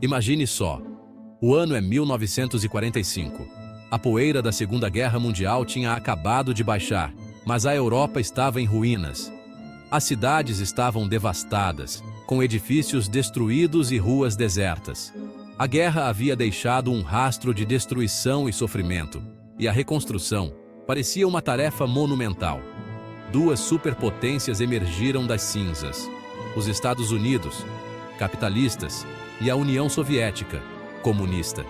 Imagine só. O ano é 1945. A poeira da Segunda Guerra Mundial tinha acabado de baixar, mas a Europa estava em ruínas. As cidades estavam devastadas, com edifícios destruídos e ruas desertas. A guerra havia deixado um rastro de destruição e sofrimento, e a reconstrução parecia uma tarefa monumental. Duas superpotências emergiram das cinzas: os Estados Unidos, capitalistas, e a União Soviética, comunista.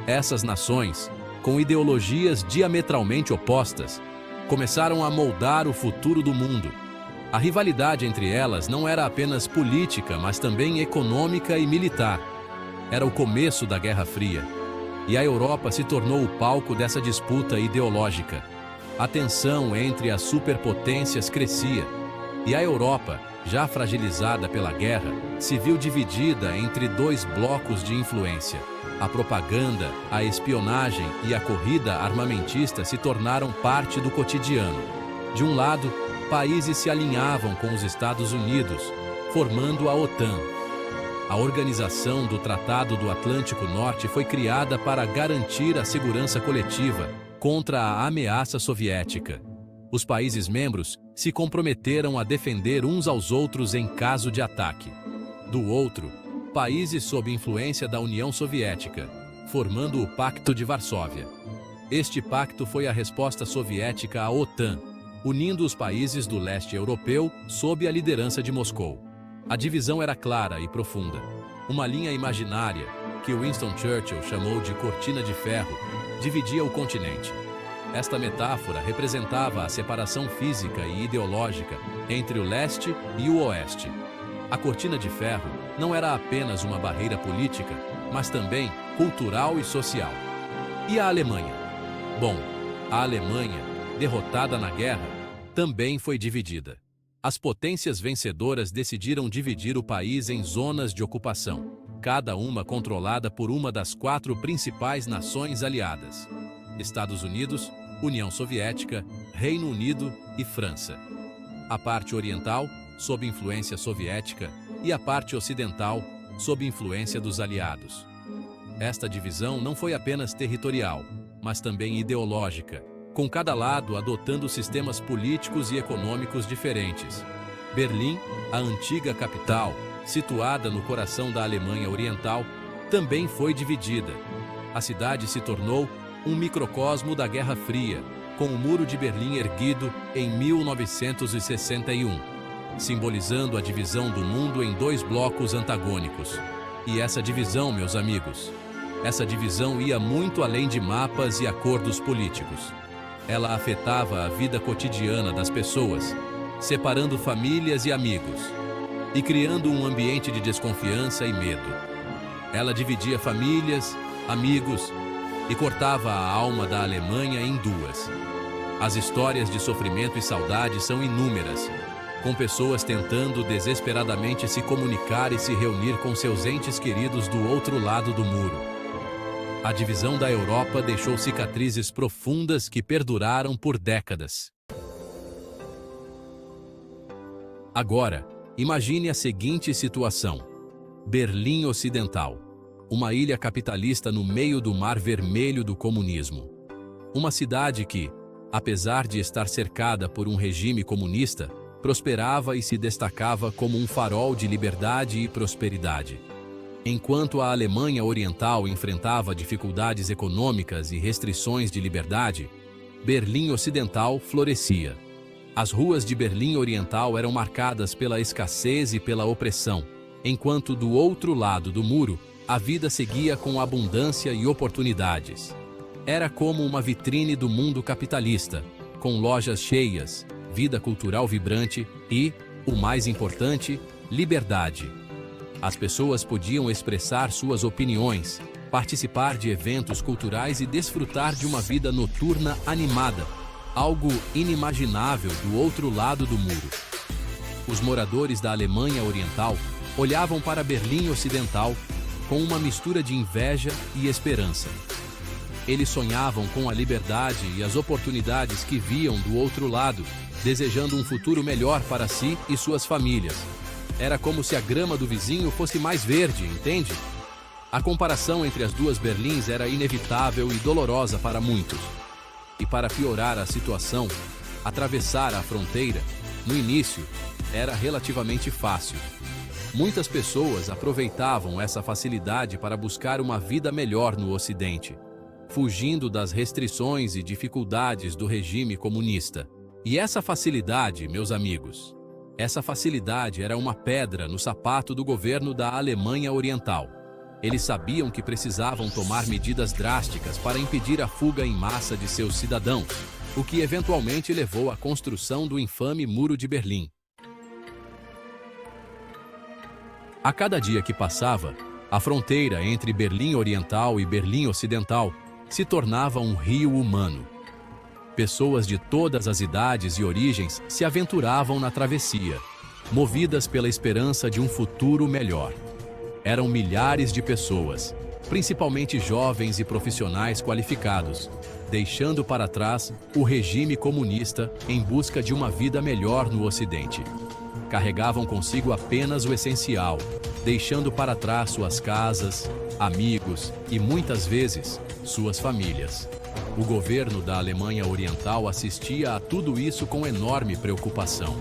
Essas nações, com ideologias diametralmente opostas, começaram a moldar o futuro do mundo. A rivalidade entre elas não era apenas política, mas também econômica e militar. Era o começo da Guerra Fria, e a Europa se tornou o palco dessa disputa ideológica. A tensão entre as superpotências crescia, e a Europa, já fragilizada pela guerra, se viu dividida entre dois blocos de influência. A propaganda, a espionagem e a corrida armamentista se tornaram parte do cotidiano. De um lado, países se alinhavam com os Estados Unidos, formando a OTAN. A Organização do Tratado do Atlântico Norte foi criada para garantir a segurança coletiva contra a ameaça soviética. Os países membros se comprometeram a defender uns aos outros em caso de ataque. Do outro, países sob influência da União Soviética, formando o Pacto de Varsóvia. Este pacto foi a resposta soviética à OTAN, unindo os países do leste europeu sob a liderança de Moscou. A divisão era clara e profunda. Uma linha imaginária, que Winston Churchill chamou de cortina de ferro, dividia o continente. Esta metáfora representava a separação física e ideológica entre o leste e o oeste. A cortina de ferro não era apenas uma barreira política, mas também cultural e social. E a Alemanha? Bom, a Alemanha, derrotada na guerra, também foi dividida. As potências vencedoras decidiram dividir o país em zonas de ocupação, cada uma controlada por uma das 4 principais nações aliadas: Estados Unidos, União Soviética, Reino Unido e França. A parte oriental, sob influência soviética, e a parte ocidental, sob influência dos aliados. Esta divisão não foi apenas territorial, mas também ideológica, com cada lado adotando sistemas políticos e econômicos diferentes. Berlim, a antiga capital, situada no coração da Alemanha Oriental, também foi dividida. A cidade se tornou um microcosmo da Guerra Fria, com o Muro de Berlim erguido em 1961, simbolizando a divisão do mundo em 2 blocos antagônicos. E essa divisão, meus amigos, essa divisão ia muito além de mapas e acordos políticos. Ela afetava a vida cotidiana das pessoas, separando famílias e amigos, e criando um ambiente de desconfiança e medo. Ela dividia famílias, amigos, e cortava a alma da Alemanha em 2. As histórias de sofrimento e saudade são inúmeras, com pessoas tentando desesperadamente se comunicar e se reunir com seus entes queridos do outro lado do muro. A divisão da Europa deixou cicatrizes profundas que perduraram por décadas. Agora, imagine a seguinte situação: Berlim Ocidental, uma ilha capitalista no meio do Mar Vermelho do comunismo. Uma cidade que, apesar de estar cercada por um regime comunista, prosperava e se destacava como um farol de liberdade e prosperidade. Enquanto a Alemanha Oriental enfrentava dificuldades econômicas e restrições de liberdade, Berlim Ocidental florescia. As ruas de Berlim Oriental eram marcadas pela escassez e pela opressão, enquanto do outro lado do muro, a vida seguia com abundância e oportunidades. Era como uma vitrine do mundo capitalista, com lojas cheias, vida cultural vibrante e, o mais importante, liberdade. As pessoas podiam expressar suas opiniões, participar de eventos culturais e desfrutar de uma vida noturna animada, algo inimaginável do outro lado do muro. Os moradores da Alemanha Oriental olhavam para Berlim Ocidental com uma mistura de inveja e esperança. Eles sonhavam com a liberdade e as oportunidades que viam do outro lado, desejando um futuro melhor para si e suas famílias. Era como se a grama do vizinho fosse mais verde, entende? A comparação entre as duas Berlins era inevitável e dolorosa para muitos. E para piorar a situação, atravessar a fronteira, no início, era relativamente fácil. Muitas pessoas aproveitavam essa facilidade para buscar uma vida melhor no Ocidente, fugindo das restrições e dificuldades do regime comunista. E essa facilidade, meus amigos, essa facilidade era uma pedra no sapato do governo da Alemanha Oriental. Eles sabiam que precisavam tomar medidas drásticas para impedir a fuga em massa de seus cidadãos, o que eventualmente levou à construção do infame Muro de Berlim. A cada dia que passava, a fronteira entre Berlim Oriental e Berlim Ocidental se tornava um rio humano. Pessoas de todas as idades e origens se aventuravam na travessia, movidas pela esperança de um futuro melhor. Eram milhares de pessoas, principalmente jovens e profissionais qualificados, deixando para trás o regime comunista em busca de uma vida melhor no Ocidente. Carregavam consigo apenas o essencial, deixando para trás suas casas, amigos e, muitas vezes, suas famílias. O governo da Alemanha Oriental assistia a tudo isso com enorme preocupação.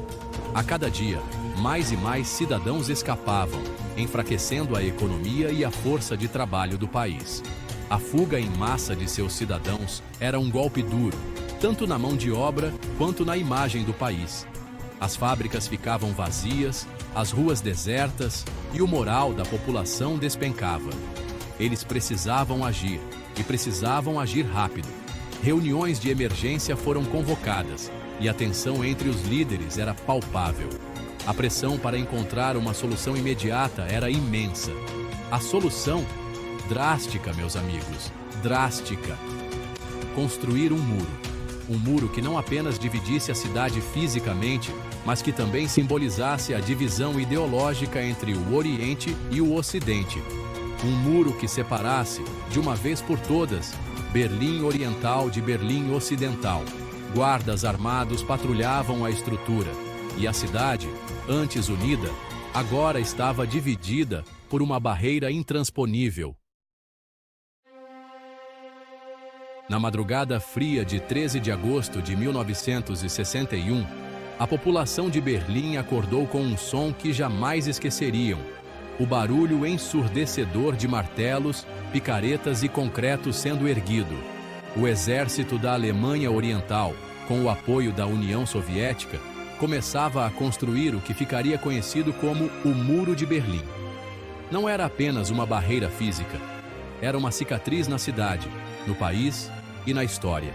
A cada dia, mais e mais cidadãos escapavam, enfraquecendo a economia e a força de trabalho do país. A fuga em massa de seus cidadãos era um golpe duro, tanto na mão de obra quanto na imagem do país. As fábricas ficavam vazias, as ruas desertas e o moral da população despencava. Eles precisavam agir, e precisavam agir rápido. Reuniões de emergência foram convocadas, e a tensão entre os líderes era palpável. A pressão para encontrar uma solução imediata era imensa. A solução? Drástica, meus amigos, drástica. Construir um muro. Um muro que não apenas dividisse a cidade fisicamente, mas que também simbolizasse a divisão ideológica entre o Oriente e o Ocidente. Um muro que separasse, de uma vez por todas, Berlim Oriental de Berlim Ocidental. Guardas armados patrulhavam a estrutura, e a cidade, antes unida, agora estava dividida por uma barreira intransponível. Na madrugada fria de 13 de agosto de 1961, a população de Berlim acordou com um som que jamais esqueceriam: o barulho ensurdecedor de martelos, picaretas e concreto sendo erguido. O exército da Alemanha Oriental, com o apoio da União Soviética, começava a construir o que ficaria conhecido como o Muro de Berlim. Não era apenas uma barreira física, era uma cicatriz na cidade, no país e na história.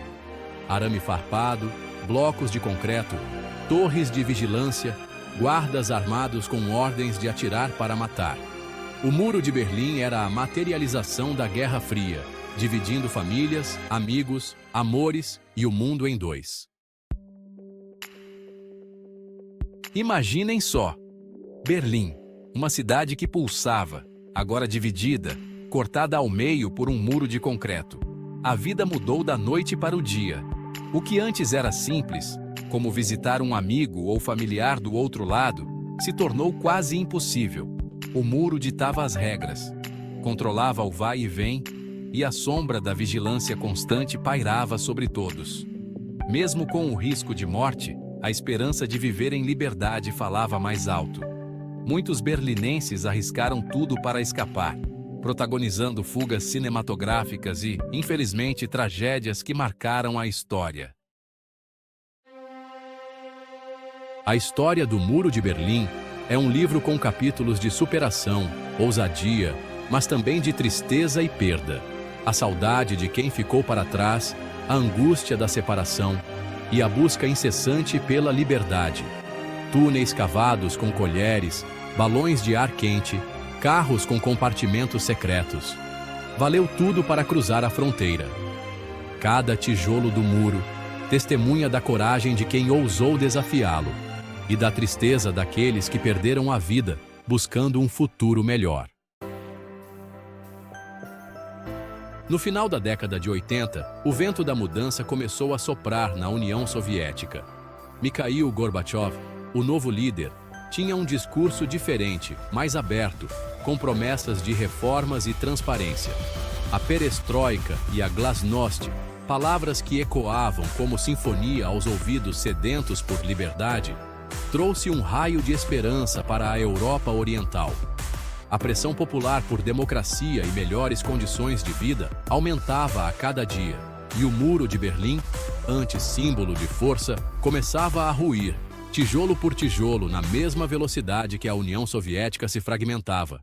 Arame farpado, blocos de concreto, torres de vigilância, guardas armados com ordens de atirar para matar. O Muro de Berlim era a materialização da Guerra Fria, dividindo famílias, amigos, amores e o mundo em dois. Imaginem só: Berlim, uma cidade que pulsava, agora dividida, cortada ao meio por um muro de concreto. A vida mudou da noite para o dia. O que antes era simples, como visitar um amigo ou familiar do outro lado, se tornou quase impossível. O muro ditava as regras, controlava o vai e vem, e a sombra da vigilância constante pairava sobre todos. Mesmo com o risco de morte, a esperança de viver em liberdade falava mais alto. Muitos berlinenses arriscaram tudo para escapar, protagonizando fugas cinematográficas e, infelizmente, tragédias que marcaram a história. A História do Muro de Berlim é um livro com capítulos de superação, ousadia, mas também de tristeza e perda. A saudade de quem ficou para trás, a angústia da separação e a busca incessante pela liberdade. Túneis cavados com colheres, balões de ar quente, carros com compartimentos secretos. Valeu tudo para cruzar a fronteira. Cada tijolo do muro testemunha da coragem de quem ousou desafiá-lo e da tristeza daqueles que perderam a vida buscando um futuro melhor. No final da década de 80, o vento da mudança começou a soprar na União Soviética. Mikhail Gorbachev, o novo líder, tinha um discurso diferente, mais aberto, com promessas de reformas e transparência. A perestroika e a glasnost, palavras que ecoavam como sinfonia aos ouvidos sedentos por liberdade, trouxe um raio de esperança para a Europa Oriental. A pressão popular por democracia e melhores condições de vida aumentava a cada dia, e o Muro de Berlim, antes símbolo de força, começava a ruir, tijolo por tijolo, na mesma velocidade que a União Soviética se fragmentava.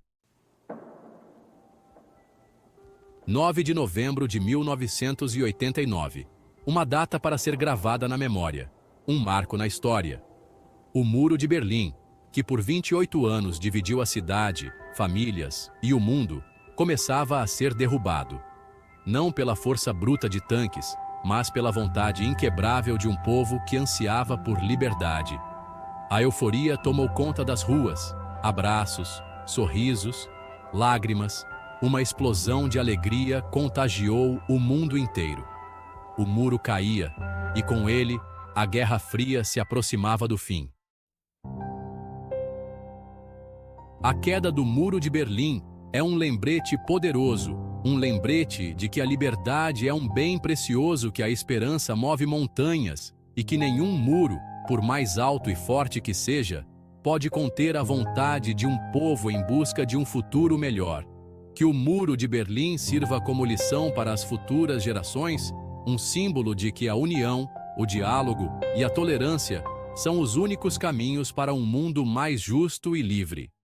9 de novembro de 1989. Uma data para ser gravada na memória. Um marco na história. O Muro de Berlim, que por 28 anos dividiu a cidade, famílias e o mundo, começava a ser derrubado. Não pela força bruta de tanques, mas pela vontade inquebrável de um povo que ansiava por liberdade. A euforia tomou conta das ruas, abraços, sorrisos, lágrimas, uma explosão de alegria contagiou o mundo inteiro. O muro caía, e com ele, a Guerra Fria se aproximava do fim. A queda do Muro de Berlim é um lembrete poderoso, um lembrete de que a liberdade é um bem precioso, que a esperança move montanhas e que nenhum muro, por mais alto e forte que seja, pode conter a vontade de um povo em busca de um futuro melhor. Que o Muro de Berlim sirva como lição para as futuras gerações, um símbolo de que a união, o diálogo e a tolerância são os únicos caminhos para um mundo mais justo e livre.